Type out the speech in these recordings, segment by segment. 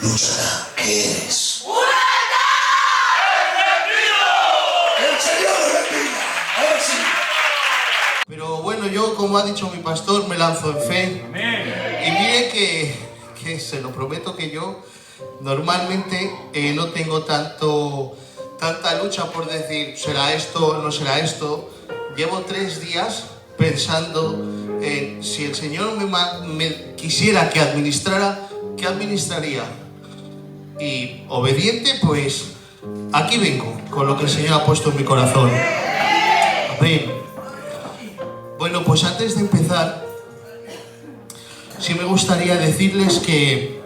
luchará. ¿Qué eres? ¡Un altar! ¡El Señor lo bendiga! Ahora sí. Pero bueno, yo, como ha dicho mi pastor, me lanzo en fe. Amén. Y mire que se lo prometo que yo normalmente no tengo tanta lucha por decir, ¿será esto, no será esto? Llevo 3 días pensando en si el Señor me quisiera que administrara, ¿qué administraría? Y obediente, pues aquí vengo con lo que el Señor ha puesto en mi corazón. Amén. Bueno, pues antes de empezar, sí me gustaría decirles que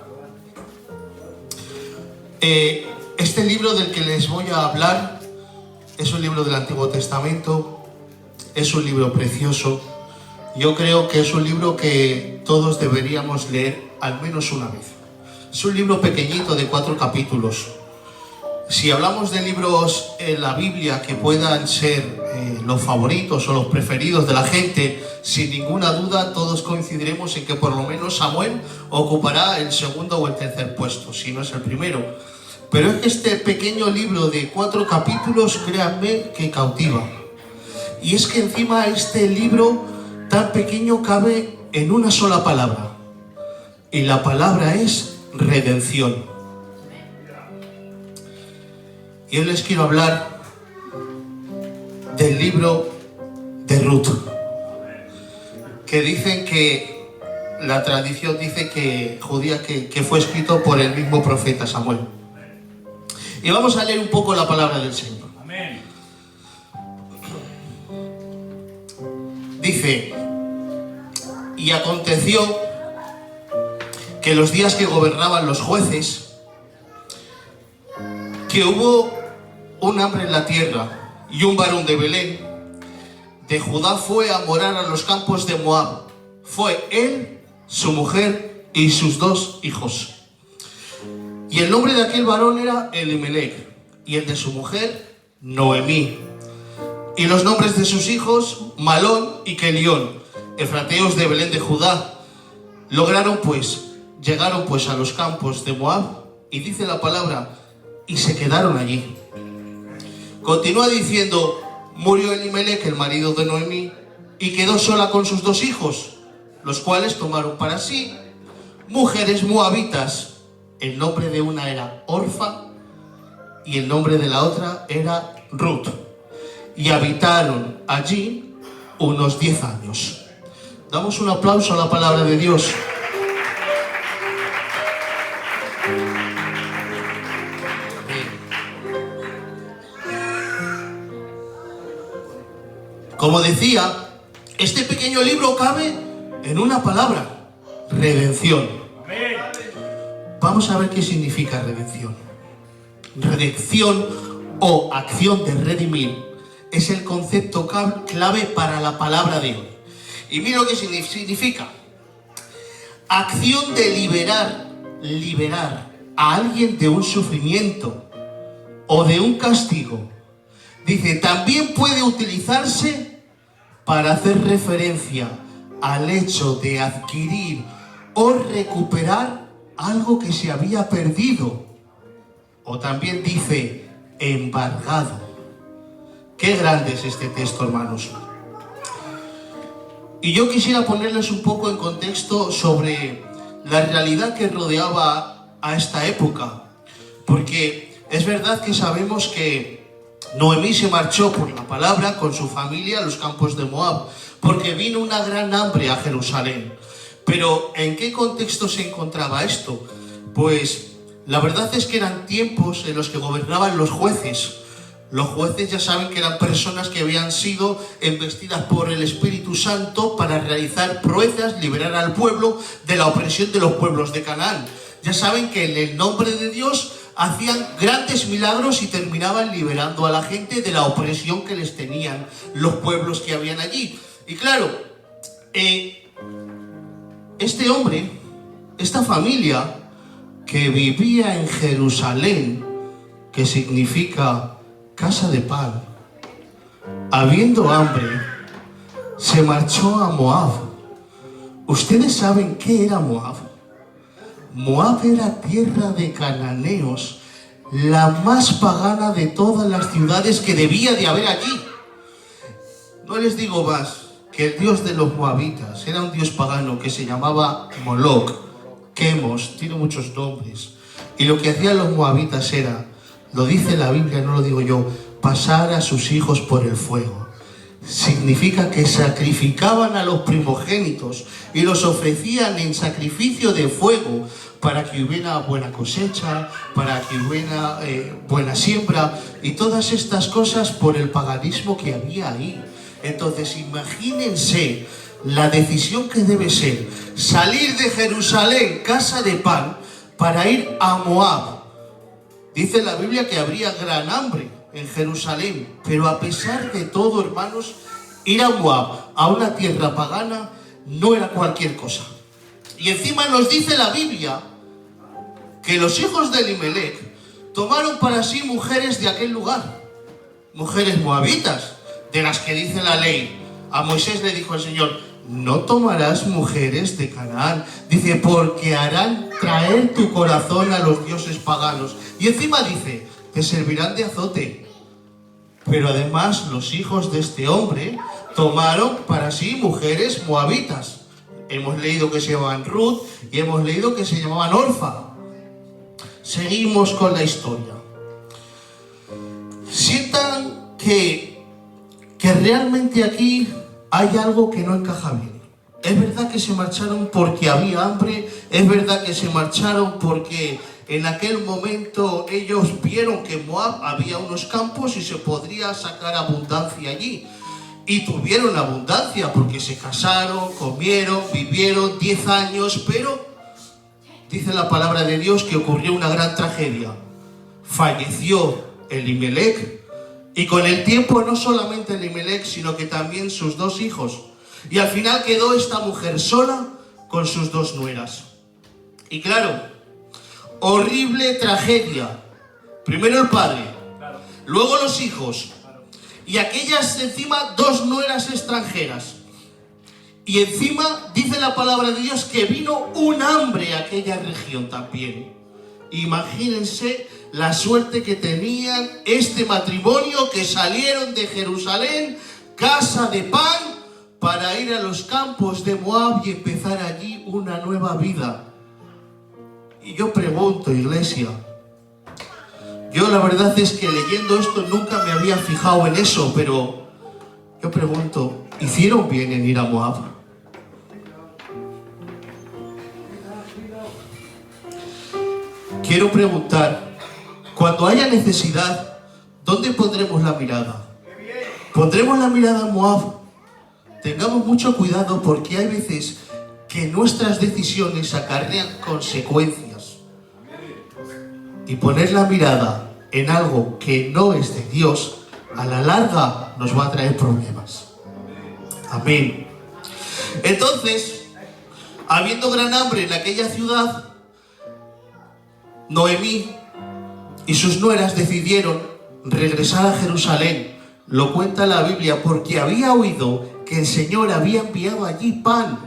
este libro del que les voy a hablar es un libro del Antiguo Testamento, es un libro precioso. Yo creo que es un libro que todos deberíamos leer al menos una vez. Es un libro pequeñito de 4 capítulos. Si hablamos de libros en la Biblia que puedan ser los favoritos o los preferidos de la gente, sin ninguna duda todos coincidiremos en que por lo menos Samuel ocupará el segundo o el tercer puesto, si no es el primero. Pero es que este pequeño libro de 4 capítulos, créanme que cautiva. Y es que encima este libro tan pequeño cabe en una sola palabra. Y la palabra es redención. Y hoy les quiero hablar del libro de Ruth, que dicen que la tradición dice que judía que fue escrito por el mismo profeta Samuel. Y vamos a leer un poco la palabra del Señor. Amén. Dice: y aconteció que los días que gobernaban los jueces, que hubo un hambre en la tierra, y un varón de Belén, de Judá, fue a morar a los campos de Moab. Fue él, su mujer y sus 2 hijos. Y el nombre de aquel varón era Elimelech, y el de su mujer, Noemí. Y los nombres de sus hijos, Malón y Kelión, efrateos de Belén de Judá. Llegaron pues a los campos de Moab, y dice la palabra, y se quedaron allí. Continúa diciendo: murió Elimelech, el marido de Noemí, y quedó sola con sus 2 hijos, los cuales tomaron para sí mujeres moabitas. El nombre de una era Orfa y el nombre de la otra era Ruth. Y habitaron allí unos 10 años. Damos un aplauso a la palabra de Dios. Como decía, este pequeño libro cabe en una palabra: redención. Amén. Vamos a ver qué significa redención. Redención o acción de redimir es el concepto clave para la palabra de hoy. Y mira lo que significa. Acción de liberar a alguien de un sufrimiento o de un castigo. Dice, también puede utilizarse para hacer referencia al hecho de adquirir o recuperar algo que se había perdido. O también dice, embargado. Qué grande es este texto, hermanos. Y yo quisiera ponerles un poco en contexto sobre la realidad que rodeaba a esta época. Porque es verdad que sabemos que Noemí se marchó por la palabra con su familia a los campos de Moab, porque vino una gran hambre a Jerusalén. Pero ¿en qué contexto se encontraba esto? Pues la verdad es que eran tiempos en los que gobernaban los jueces. Los jueces ya saben que eran personas que habían sido investidas por el Espíritu Santo para realizar proezas, liberar al pueblo de la opresión de los pueblos de Canaán. Ya saben que en el nombre de Dios hacían grandes milagros y terminaban liberando a la gente de la opresión que les tenían los pueblos que habían allí. Y claro, este hombre, esta familia que vivía en Jerusalén, que significa casa de pan, habiendo hambre, se marchó a Moab. ¿Ustedes saben qué era Moab? Moab era tierra de cananeos, la más pagana de todas las ciudades que debía de haber allí. No les digo más, que el dios de los moabitas era un dios pagano que se llamaba Moloch, Quemos, tiene muchos nombres. Y lo que hacían los moabitas era, lo dice la Biblia, no lo digo yo, pasar a sus hijos por el fuego. Significa que sacrificaban a los primogénitos y los ofrecían en sacrificio de fuego para que hubiera buena cosecha, para que hubiera buena siembra y todas estas cosas por el paganismo que había ahí. Entonces imagínense la decisión que debe ser salir de Jerusalén, casa de pan, para ir a Moab. Dice la Biblia que habría gran hambre en Jerusalén, pero a pesar de todo, hermanos, ir a Moab, a una tierra pagana, no era cualquier cosa. Y encima nos dice la Biblia que los hijos de Elimelech tomaron para sí mujeres de aquel lugar, mujeres moabitas, de las que dice la ley. A Moisés le dijo el Señor, no tomarás mujeres de Canaán. Dice, porque harán traer tu corazón a los dioses paganos. Y encima dice, te servirán de azote. Pero además los hijos de este hombre tomaron para sí mujeres moabitas. Hemos leído que se llamaban Ruth y hemos leído que se llamaban Orfa. Seguimos con la historia. Sientan que realmente aquí hay algo que no encaja bien. Es verdad que se marcharon porque había hambre, es verdad que se marcharon porque en aquel momento ellos vieron que en Moab había unos campos y se podría sacar abundancia allí. Y tuvieron abundancia porque se casaron, comieron, vivieron 10 años, pero dice la palabra de Dios que ocurrió una gran tragedia. Falleció Elimelech y con el tiempo no solamente Elimelech, sino que también sus 2 hijos. Y al final quedó esta mujer sola con sus 2 nueras. Y claro, horrible tragedia. Primero el padre, luego los hijos. Y aquellas encima 2 nueras extranjeras. Y encima dice la palabra de Dios que vino un hambre a aquella región también. Imagínense la suerte que tenían este matrimonio que salieron de Jerusalén, casa de pan, para ir a los campos de Moab y empezar allí una nueva vida. Y yo pregunto, iglesia, yo la verdad es que leyendo esto nunca me había fijado en eso, pero yo pregunto, ¿hicieron bien en ir a Moab? Quiero preguntar, cuando haya necesidad, ¿dónde pondremos la mirada? ¿Pondremos la mirada en Moab? Tengamos mucho cuidado porque hay veces que nuestras decisiones acarrean consecuencias. Y poner la mirada en algo que no es de Dios, a la larga nos va a traer problemas. Amén. Entonces, habiendo gran hambre en aquella ciudad, Noemí y sus nueras decidieron regresar a Jerusalén. Lo cuenta la Biblia porque había oído que el Señor había enviado allí pan.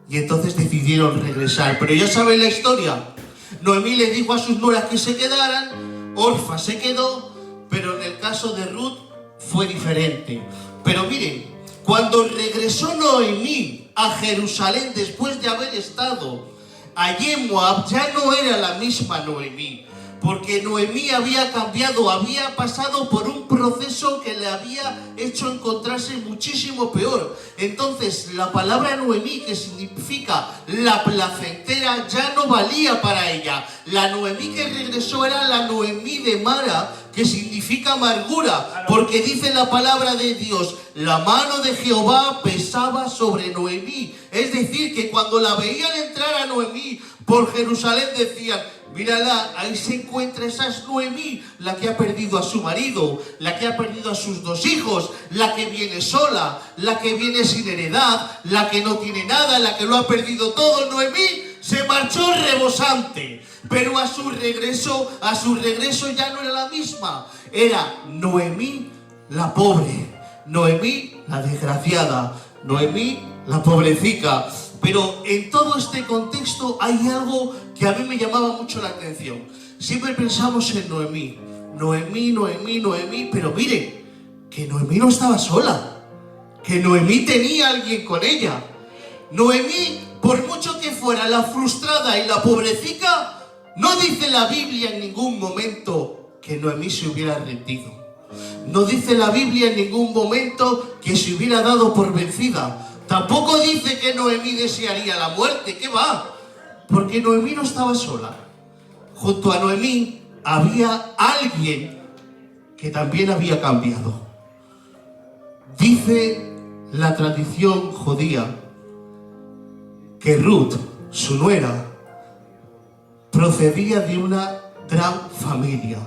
Y entonces decidieron regresar. Pero ya saben la historia. Noemí le dijo a sus nueras que se quedaran. Orfa se quedó. Pero en el caso de Ruth fue diferente. Pero miren, cuando regresó Noemí a Jerusalén después de haber estado allí en Moab, ya no era la misma Noemí. Porque Noemí había cambiado, había pasado por un proceso que le había hecho encontrarse muchísimo peor. Entonces la palabra Noemí, que significa la placentera, ya no valía para ella. La Noemí que regresó era la Noemí de Mara, que significa amargura, porque dice la palabra de Dios, la mano de Jehová pesaba sobre Noemí. Es decir, que cuando la veían entrar a Noemí por Jerusalén decían, mírala, ahí se encuentra esa es Noemí, la que ha perdido a su marido, la que ha perdido a sus 2 hijos, la que viene sola, la que viene sin heredad, la que no tiene nada, la que lo ha perdido todo. Noemí se marchó rebosante, pero a su regreso ya no era la misma. Era Noemí la pobre, Noemí la desgraciada, Noemí la pobrecita. Pero en todo este contexto hay algo que a mí me llamaba mucho la atención. Siempre pensamos en Noemí, Noemí, Noemí, Noemí, pero mire, que Noemí no estaba sola, que Noemí tenía a alguien con ella. Noemí, por mucho que fuera la frustrada y la pobrecita, no dice la Biblia en ningún momento que Noemí se hubiera rendido. No dice la Biblia en ningún momento que se hubiera dado por vencida. Tampoco dice que Noemí desearía la muerte. ¿Qué va? Porque Noemí no estaba sola. Junto a Noemí había alguien que también había cambiado. Dice la tradición judía que Ruth, su nuera, procedía de una gran familia.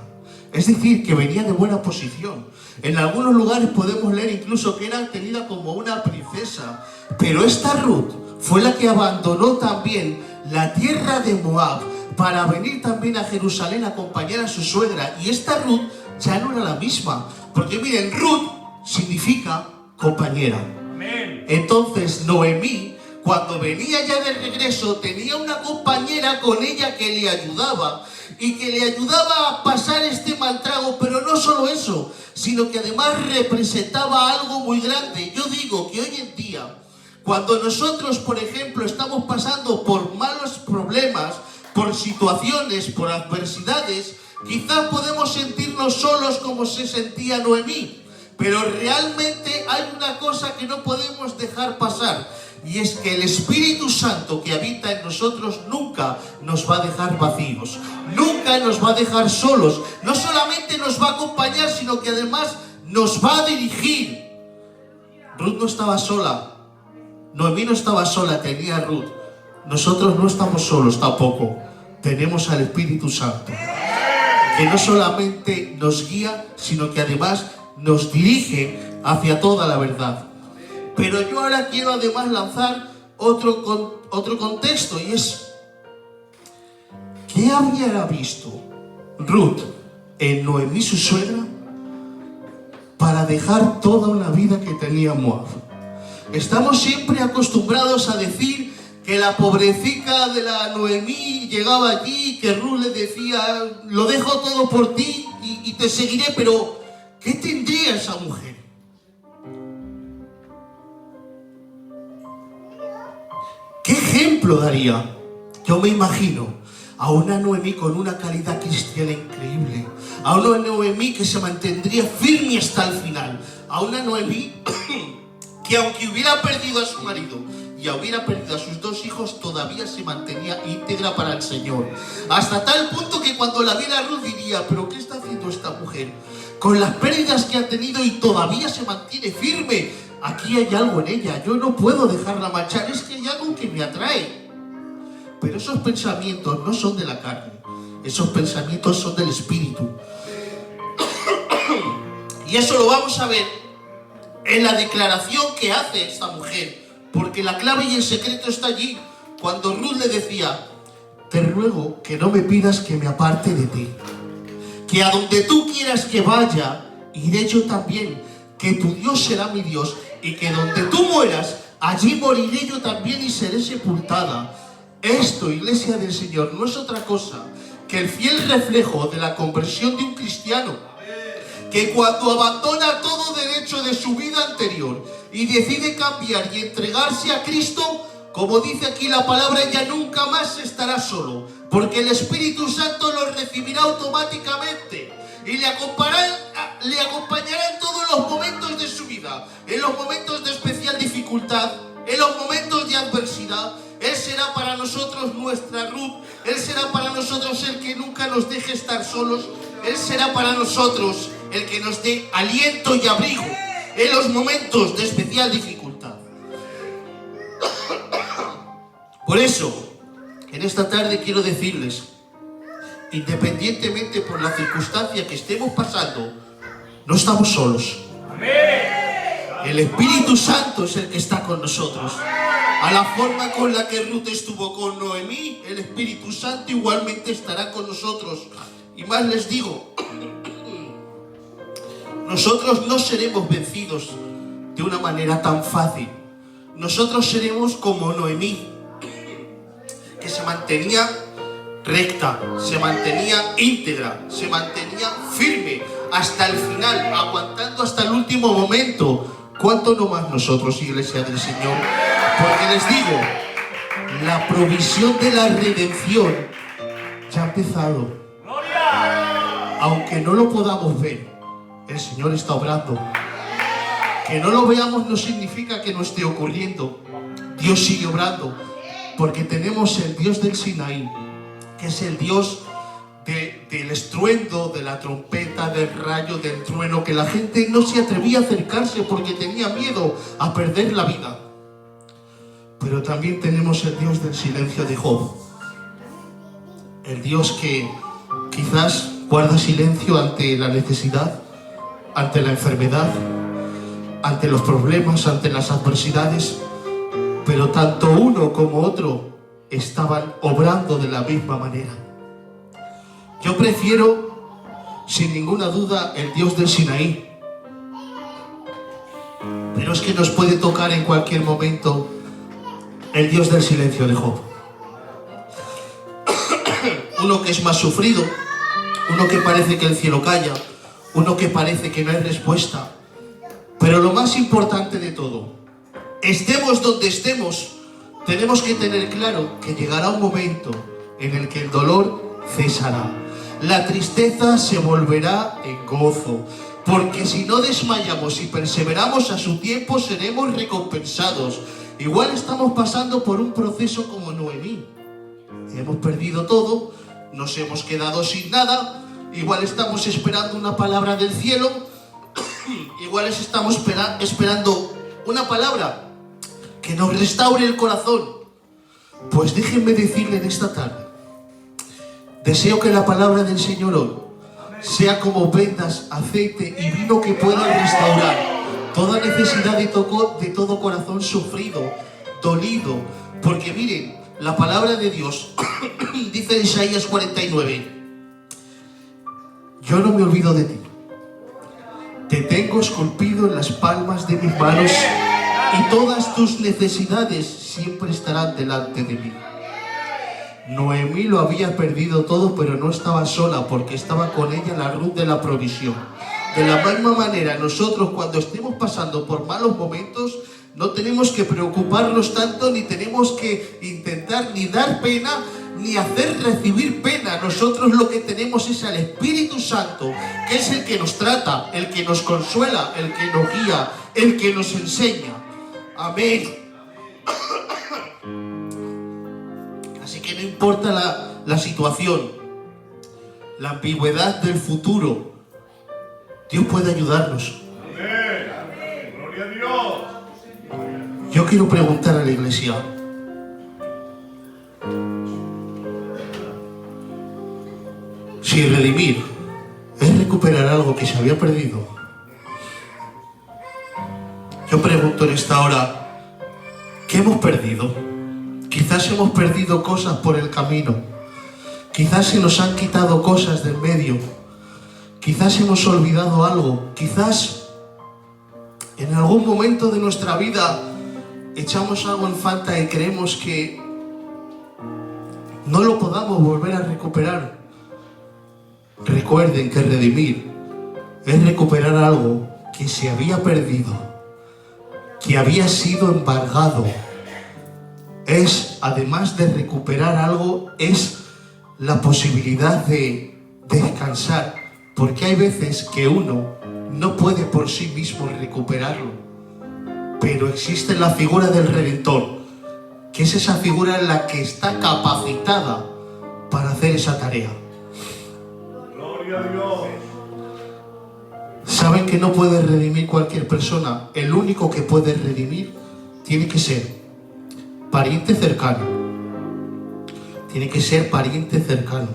Es decir, que venía de buena posición. En algunos lugares podemos leer incluso que era tenida como una princesa. Pero esta Ruth fue la que abandonó también la tierra de Moab para venir también a Jerusalén a acompañar a su suegra. Y esta Ruth ya no era la misma. Porque miren, Ruth significa compañera. Amén. Entonces Noemí, cuando venía ya de regreso, tenía una compañera con ella que le ayudaba y que le ayudaba a pasar este mal trago, pero no solo eso, sino que además representaba algo muy grande. Yo digo que hoy en día, cuando nosotros, por ejemplo, estamos pasando por malos problemas, por situaciones, por adversidades, quizás podemos sentirnos solos como se sentía Noemí, pero realmente hay una cosa que no podemos dejar pasar. Y es que el Espíritu Santo que habita en nosotros nunca nos va a dejar vacíos, nunca nos va a dejar solos. No solamente nos va a acompañar, sino que además nos va a dirigir. Ruth no estaba sola, Noemí no estaba sola, tenía a Ruth. Nosotros no estamos solos tampoco, tenemos al Espíritu Santo, que no solamente nos guía, sino que además nos dirige hacia toda la verdad. Pero yo ahora quiero además lanzar otro contexto, y es: ¿qué había visto Ruth en Noemí, su suegra, para dejar toda una vida que tenía en Moab? Estamos siempre acostumbrados a decir que la pobrecita de la Noemí llegaba allí, que Ruth le decía: lo dejo todo por ti y te seguiré. Pero ¿qué tendría esa mujer? ¿Qué ejemplo daría? Yo me imagino a una Noemí con una calidad cristiana increíble, a una Noemí que se mantendría firme hasta el final, a una Noemí que aunque hubiera perdido a su marido y hubiera perdido a sus 2 hijos, todavía se mantenía íntegra para el Señor. Hasta tal punto que cuando la viera Ruth diría: ¿pero qué está haciendo esta mujer? Con las pérdidas que ha tenido y todavía se mantiene firme. Aquí hay algo en ella, yo no puedo dejarla marchar, es que hay algo que me atrae. Pero esos pensamientos no son de la carne, esos pensamientos son del Espíritu. Y eso lo vamos a ver en la declaración que hace esta mujer, porque la clave y el secreto está allí, cuando Ruth le decía: te ruego que no me pidas que me aparte de ti, que a donde tú quieras que vaya, iré yo también, que tu Dios será mi Dios, y que donde tú mueras, allí moriré yo también y seré sepultada. Esto, Iglesia del Señor, no es otra cosa que el fiel reflejo de la conversión de un cristiano, que cuando abandona todo derecho de su vida anterior y decide cambiar y entregarse a Cristo, como dice aquí la palabra, ya nunca más estará solo, porque el Espíritu Santo lo recibirá automáticamente y le acompañará en todos los momentos de su vida, en los momentos de especial dificultad, en los momentos de adversidad. Él será para nosotros nuestra Ruth, Él será para nosotros el que nunca nos deje estar solos, Él será para nosotros el que nos dé aliento y abrigo en los momentos de especial dificultad. Por eso, en esta tarde quiero decirles: independientemente por la circunstancia que estemos pasando, no estamos solos. El Espíritu Santo es el que está con nosotros. A la forma con la que Ruth estuvo con Noemí, el Espíritu Santo igualmente estará con nosotros. Y más les digo, nosotros no seremos vencidos de una manera tan fácil. Nosotros seremos como Noemí, que se mantenía recta, se mantenía íntegra, se mantenía firme hasta el final, aguantando hasta el último momento. ¿Cuánto no más nosotros, Iglesia del Señor? Porque les digo, la provisión de la redención ya ha empezado. Aunque no lo podamos ver, el Señor está obrando. Que no lo veamos no significa que no esté ocurriendo. Dios sigue obrando, porque tenemos el Dios del Sinaí, que es el Dios del estruendo, de la trompeta, del rayo, del trueno, que la gente no se atrevía a acercarse porque tenía miedo a perder la vida. Pero también tenemos el Dios del silencio de Job, el Dios que quizás guarda silencio ante la necesidad, ante la enfermedad, ante los problemas, ante las adversidades, pero tanto uno como otro estaban obrando de la misma manera. Yo prefiero, sin ninguna duda, el Dios del Sinaí, pero es que nos puede tocar en cualquier momento el Dios del silencio de Job. Uno que es más sufrido, uno que parece que el cielo calla, uno que parece que no hay respuesta. Pero lo más importante de todo, estemos donde estemos, tenemos que tener claro que llegará un momento en el que el dolor cesará. La tristeza se volverá en gozo, porque si no desmayamos y perseveramos a su tiempo, seremos recompensados. Igual estamos pasando por un proceso como Noemí. Hemos perdido todo, nos hemos quedado sin nada, igual estamos esperando una palabra del cielo, igual estamos esperando una palabra que nos restaure el corazón. Pues déjenme decirle en esta tarde, deseo que la palabra del Señor hoy sea como vendas, aceite y vino que puedan restaurar toda necesidad de todo corazón sufrido, dolido. Porque miren, la palabra de Dios dice en Isaías 49, yo no me olvido de ti, te tengo esculpido en las palmas de mis manos y todas tus necesidades siempre estarán delante de mí. Noemí lo había perdido todo, pero no estaba sola, porque estaba con ella la Ruth de la provisión. De la misma manera, nosotros cuando estemos pasando por malos momentos, no tenemos que preocuparnos tanto, ni tenemos que intentar ni dar pena, ni hacer recibir pena. Nosotros lo que tenemos es al Espíritu Santo, que es el que nos trata, el que nos consuela, el que nos guía, el que nos enseña. Amén. Así que no importa la situación, la ambigüedad del futuro, Dios puede ayudarnos. Amén. Gloria a Dios. Yo quiero preguntar a la iglesia, si redimir es recuperar algo que se había perdido. Yo pregunto en esta hora, ¿qué hemos perdido? Quizás hemos perdido cosas por el camino. Quizás se nos han quitado cosas del medio. Quizás hemos olvidado algo. Quizás en algún momento de nuestra vida echamos algo en falta y creemos que no lo podamos volver a recuperar. Recuerden que redimir es recuperar algo que se había perdido, que había sido embargado. Es, además de recuperar algo, es la posibilidad de descansar, porque hay veces que uno no puede por sí mismo recuperarlo, pero existe la figura del Redentor, que es esa figura en la que está capacitada para hacer esa tarea. Gloria a Dios. Saben que no puede redimir cualquier persona. El único que puede redimir tiene que ser pariente cercano. Tiene que ser pariente cercano.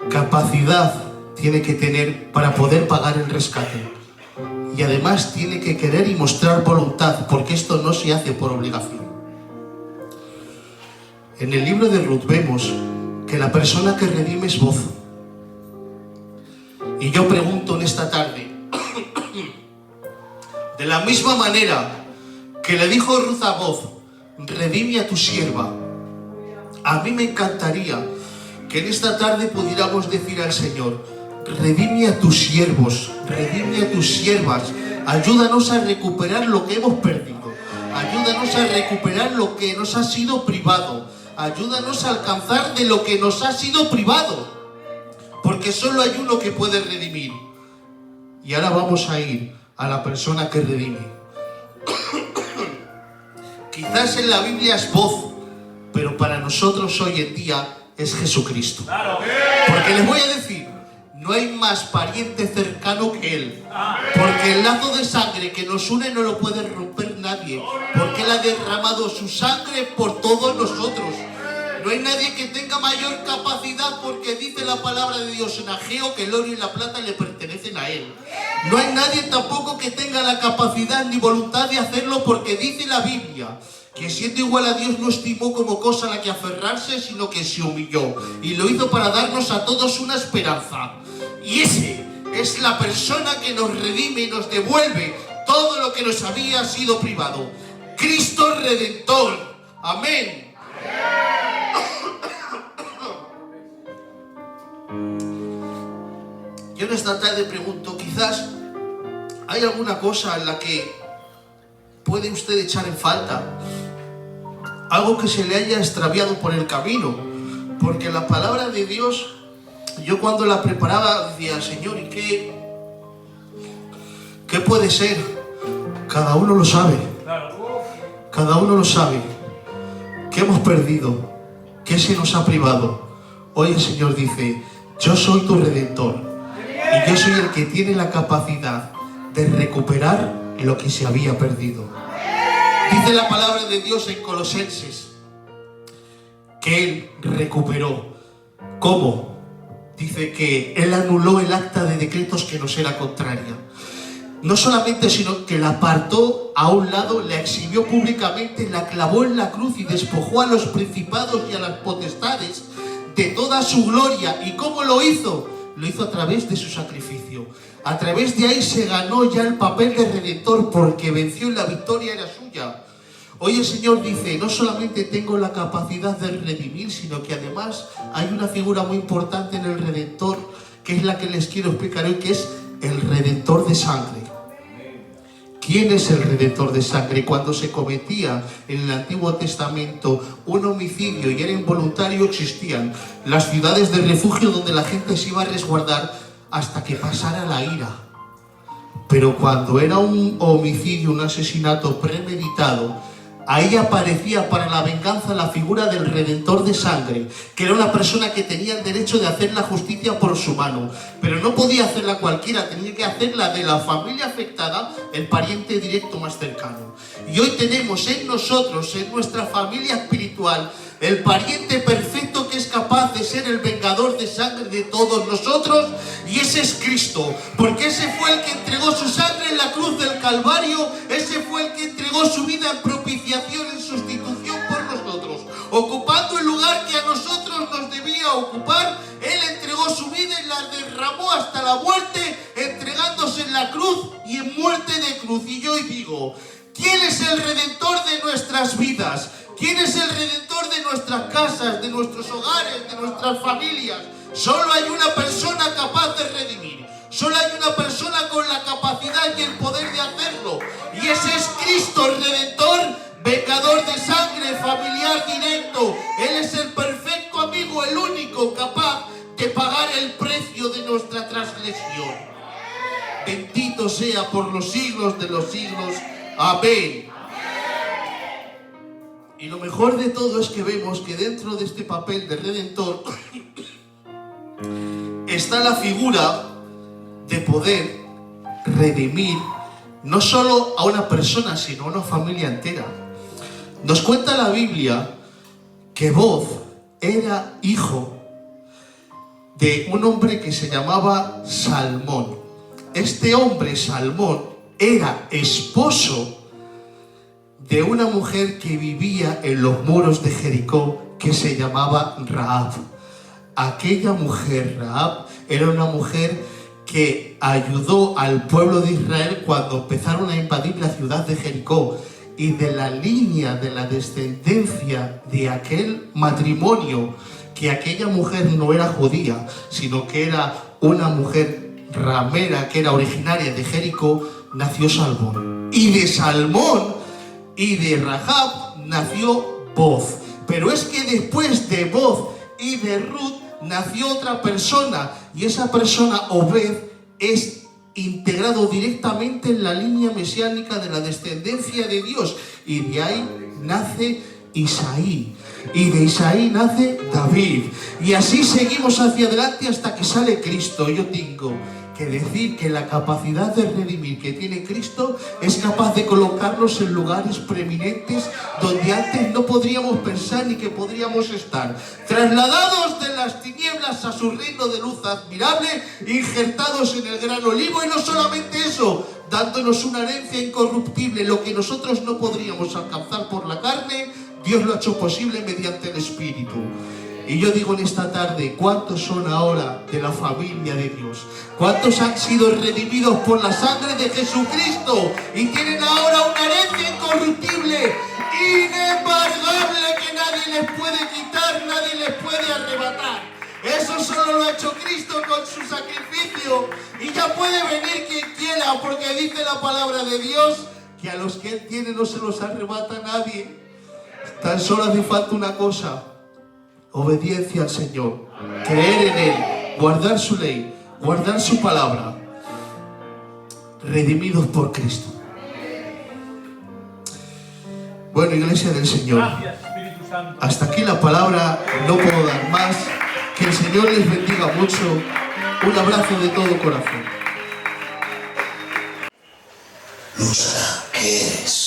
Capacidad tiene que tener para poder pagar el rescate. Y además tiene que querer y mostrar voluntad, porque esto no se hace por obligación. En el libro de Ruth vemos que la persona que redime es Boaz. Y yo pregunto en esta tarde, de la misma manera que le dijo Ruth a Boaz, redime a tu sierva, a mí me encantaría que en esta tarde pudiéramos decir al Señor: redime a tus siervos, redime a tus siervas, ayúdanos a recuperar lo que hemos perdido, ayúdanos a recuperar lo que nos ha sido privado, ayúdanos a alcanzar de lo que nos ha sido privado, porque solo hay uno que puede redimir. Y ahora vamos a ir a la persona que redime. Quizás en la Biblia es voz, pero para nosotros hoy en día es Jesucristo. Porque les voy a decir, no hay más pariente cercano que Él. Porque el lazo de sangre que nos une no lo puede romper nadie. Porque Él ha derramado su sangre por todos nosotros. No hay nadie que tenga mayor capacidad, porque dice la palabra de Dios en Ageo que el oro y la plata le pertenecen a Él. No hay nadie tampoco que tenga la capacidad ni voluntad de hacerlo, porque dice la Biblia que siendo igual a Dios no estimó como cosa a la que aferrarse, sino que se humilló y lo hizo para darnos a todos una esperanza. Y ese es la persona que nos redime y nos devuelve todo lo que nos había sido privado. Cristo Redentor. Amén. Yo en esta tarde pregunto, quizás hay alguna cosa en la que puede usted echar en falta, algo que se le haya extraviado por el camino, porque la palabra de Dios, yo cuando la preparaba decía: Señor, ¿y qué puede ser? Cada uno lo sabe, cada uno lo sabe. ¿Qué hemos perdido? ¿Qué se nos ha privado? Hoy el Señor dice: yo soy tu Redentor. Y yo soy el que tiene la capacidad de recuperar lo que se había perdido. Dice la palabra de Dios en Colosenses que Él recuperó. ¿Cómo? Dice que Él anuló el acta de decretos que nos era contraria. No solamente, sino que la apartó a un lado, la exhibió públicamente, la clavó en la cruz y despojó a los principados y a las potestades de toda su gloria. ¿Y cómo lo hizo? Lo hizo a través de su sacrificio. A través de ahí se ganó ya el papel de Redentor, porque venció y la victoria era suya. Hoy el Señor dice: no solamente tengo la capacidad de redimir, sino que además hay una figura muy importante en el Redentor, que es la que les quiero explicar hoy, que es el Redentor de sangre. ¿Quién es el Redentor de sangre? Cuando se cometía en el Antiguo Testamento un homicidio y era involuntario, existían las ciudades de refugio donde la gente se iba a resguardar hasta que pasara la ira. Pero cuando era un homicidio, un asesinato premeditado, ahí aparecía para la venganza la figura del Redentor de sangre, que era una persona que tenía el derecho de hacer la justicia por su mano, pero no podía hacerla cualquiera, tenía que hacerla de la familia afectada, el pariente directo más cercano. Y hoy tenemos en nosotros, en nuestra familia espiritual, el pariente perfecto que es capaz de ser el vengador de sangre de todos nosotros, y ese es Cristo, porque ese fue el que entregó su sangre en la cruz del Calvario, ese fue el que entregó su vida en propiciación, en sustitución por nosotros, ocupando el lugar que a nosotros nos debía ocupar. Él entregó su vida y la derramó hasta la muerte, entregándose en la cruz y en muerte de cruz. Y yo hoy digo: ¿quién es el Redentor de nuestras vidas? ¿Quién es el Redentor de nuestras casas, de nuestros hogares, de nuestras familias? Solo hay una persona capaz de redimir. Solo hay una persona con la capacidad y el poder de hacerlo. Y ese es Cristo, el Redentor, vengador de sangre, familiar directo. Él es el perfecto amigo, el único capaz de pagar el precio de nuestra transgresión. Bendito sea por los siglos de los siglos. Amén. Y lo mejor de todo es que vemos que dentro de este papel de Redentor está la figura de poder redimir no solo a una persona, sino a una familia entera. Nos cuenta la Biblia que Boz era hijo de un hombre que se llamaba Salmón. Este hombre, Salmón, era esposo de una mujer que vivía en los muros de Jericó, que se llamaba Rahab. Aquella mujer, Rahab, era una mujer que ayudó al pueblo de Israel cuando empezaron a invadir la ciudad de Jericó. Y de la línea, de la descendencia de aquel matrimonio que aquella mujer no era judía, sino que era una mujer ramera que era originaria de Jericó, nació Salmón. Y de Salmón y de Rahab nació Boz. Pero es que después de Boz y de Ruth nació otra persona, y esa persona, Obed, es integrado directamente en la línea mesiánica de la descendencia de Dios, y de ahí nace Isaí, y de Isaí nace David, y así seguimos hacia adelante hasta que sale Cristo. Yo tengo que decir que la capacidad de redimir que tiene Cristo es capaz de colocarnos en lugares preeminentes donde antes no podríamos pensar ni que podríamos estar, trasladados de las tinieblas a su reino de luz admirable, injertados en el gran olivo, y no solamente eso, dándonos una herencia incorruptible. Lo que nosotros no podríamos alcanzar por la carne, Dios lo ha hecho posible mediante el Espíritu. Y yo digo en esta tarde, ¿cuántos son ahora de la familia de Dios? ¿Cuántos han sido redimidos por la sangre de Jesucristo y tienen ahora una herencia incorruptible, inembargable, que nadie les puede quitar, nadie les puede arrebatar? Eso solo lo ha hecho Cristo con su sacrificio, y ya puede venir quien quiera, porque dice la palabra de Dios que a los que Él tiene no se los arrebata nadie. Tan solo hace falta una cosa: obediencia al Señor, creer en Él, guardar su ley, guardar su palabra, redimidos por Cristo. Bueno, Iglesia del Señor, Gracias, Espíritu Santo. hasta aquí la palabra, no puedo dar más. Que el Señor les bendiga mucho. Un abrazo de todo corazón. Luchará, ¿qué eres?